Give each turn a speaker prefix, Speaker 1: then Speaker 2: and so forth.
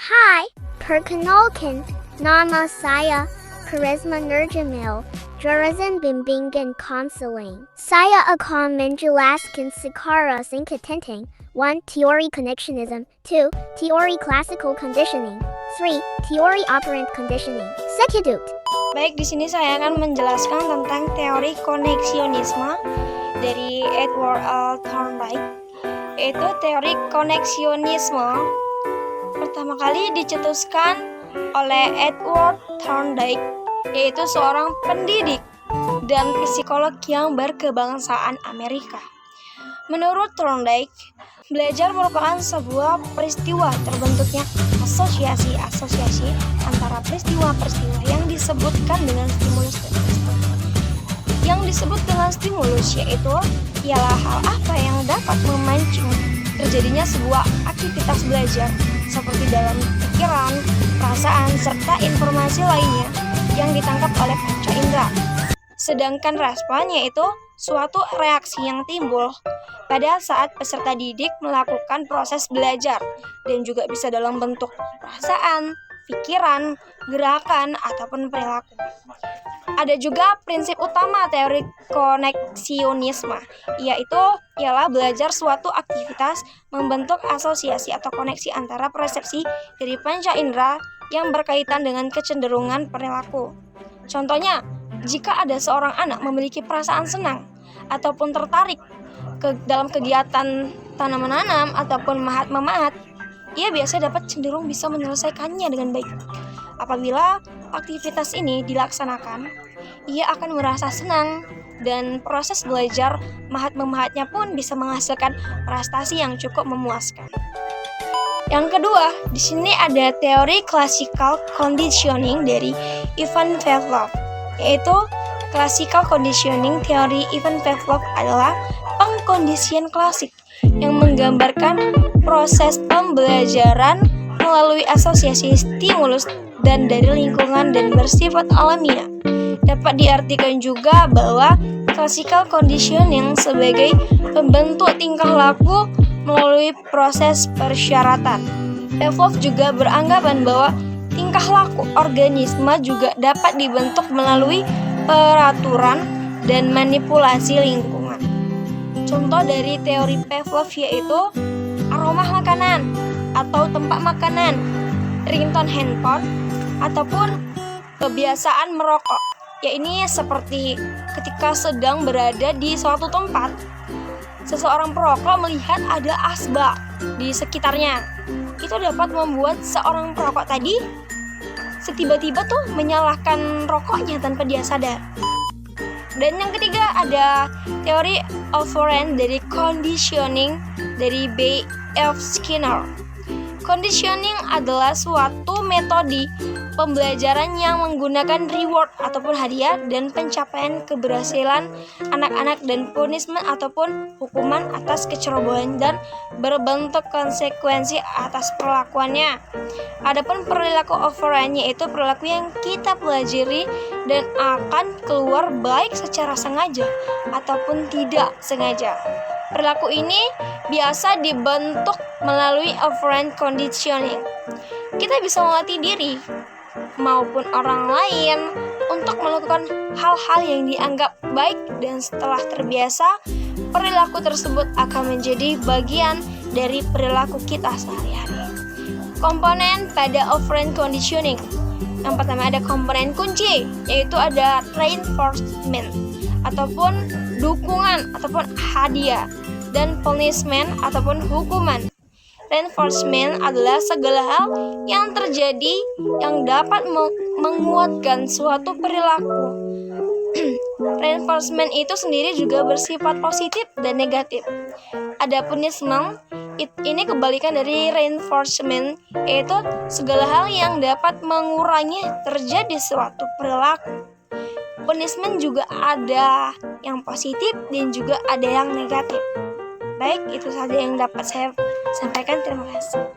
Speaker 1: Hai, perkenalkan, nama saya Karisma Nurjamil, jurusan Bimbingan Konseling. Saya akan menjelaskan secara singkat tentang 1. Teori connectionism, 2. Teori classical conditioning, 3. Teori operant conditioning. Sekidut.
Speaker 2: Baik, di sini saya akan menjelaskan tentang teori koneksionisme dari Edward L. Thorndike, yaitu teori koneksionisme pertama kali dicetuskan oleh Edward Thorndike, yaitu seorang pendidik dan psikolog yang berkebangsaan Amerika. Menurut Thorndike, belajar merupakan sebuah peristiwa terbentuknya asosiasi antara peristiwa-peristiwa yang disebutkan dengan stimulus dan respon. Yang disebut dengan stimulus yaitu ialah hal apa yang dapat memancing terjadinya sebuah aktivitas belajar seperti dalam pikiran, perasaan, serta informasi lainnya yang ditangkap oleh panca indera. Sedangkan respon yaitu suatu reaksi yang timbul pada saat peserta didik melakukan proses belajar dan juga bisa dalam bentuk perasaan, pikiran, gerakan, ataupun perilaku. Ada juga prinsip utama teori koneksionisme, yaitu ialah belajar suatu aktivitas membentuk asosiasi atau koneksi antara persepsi dari panca indera yang berkaitan dengan kecenderungan perilaku. Contohnya, jika ada seorang anak memiliki perasaan senang ataupun tertarik dalam kegiatan tanam-menanam ataupun mahat-memahat, ia biasanya dapat cenderung bisa menyelesaikannya dengan baik. Apabila aktivitas ini dilaksanakan, ia akan merasa senang dan proses belajar mahat-memahatnya pun bisa menghasilkan prestasi yang cukup memuaskan. Yang kedua, di sini ada teori classical conditioning dari Ivan Pavlov, yaitu classical conditioning teori Ivan Pavlov adalah pengkondisian klasik yang menggambarkan proses pembelajaran melalui asosiasi stimulus dan dari lingkungan dan bersifat alamiah. Dapat diartikan juga bahwa classical conditioning sebagai pembentuk tingkah laku melalui proses persyaratan. Pavlov juga beranggapan bahwa tingkah laku organisme juga dapat dibentuk melalui peraturan dan manipulasi lingkungan. Contoh dari teori Pavlov yaitu aroma makanan atau tempat makanan, ringtone handphone, ataupun kebiasaan merokok. Ya, ini seperti ketika sedang berada di suatu tempat, seseorang perokok melihat ada asbak di sekitarnya. Itu dapat membuat seorang perokok tadi setiba-tiba tuh menyalakan rokoknya tanpa dia sadar. Dan yang ketiga ada teori operant dari conditioning dari B.F. Skinner. Conditioning adalah suatu metode pembelajaran yang menggunakan reward ataupun hadiah dan pencapaian keberhasilan anak-anak dan punishment ataupun hukuman atas kecerobohan dan berbentuk konsekuensi atas perlakuannya. Adapun perilaku operant yaitu perilaku yang kita pelajari dan akan keluar baik secara sengaja ataupun tidak sengaja. Perilaku ini biasa dibentuk melalui operant conditioning. Kita bisa melatih diri maupun orang lain untuk melakukan hal-hal yang dianggap baik dan setelah terbiasa, perilaku tersebut akan menjadi bagian dari perilaku kita sehari-hari. Komponen pada operant conditioning. Yang pertama ada komponen kunci, yaitu ada reinforcement ataupun dukungan ataupun hadiah, dan punishment ataupun hukuman. Reinforcement adalah segala hal yang terjadi yang dapat menguatkan suatu perilaku. Reinforcement itu sendiri juga bersifat positif dan negatif. Ada punishment, ini kebalikan dari reinforcement, yaitu segala hal yang dapat mengurangi terjadi suatu perilaku. Punishment juga ada yang positif dan juga ada yang negatif. Baik, itu saja yang dapat saya sampaikan. Terima kasih.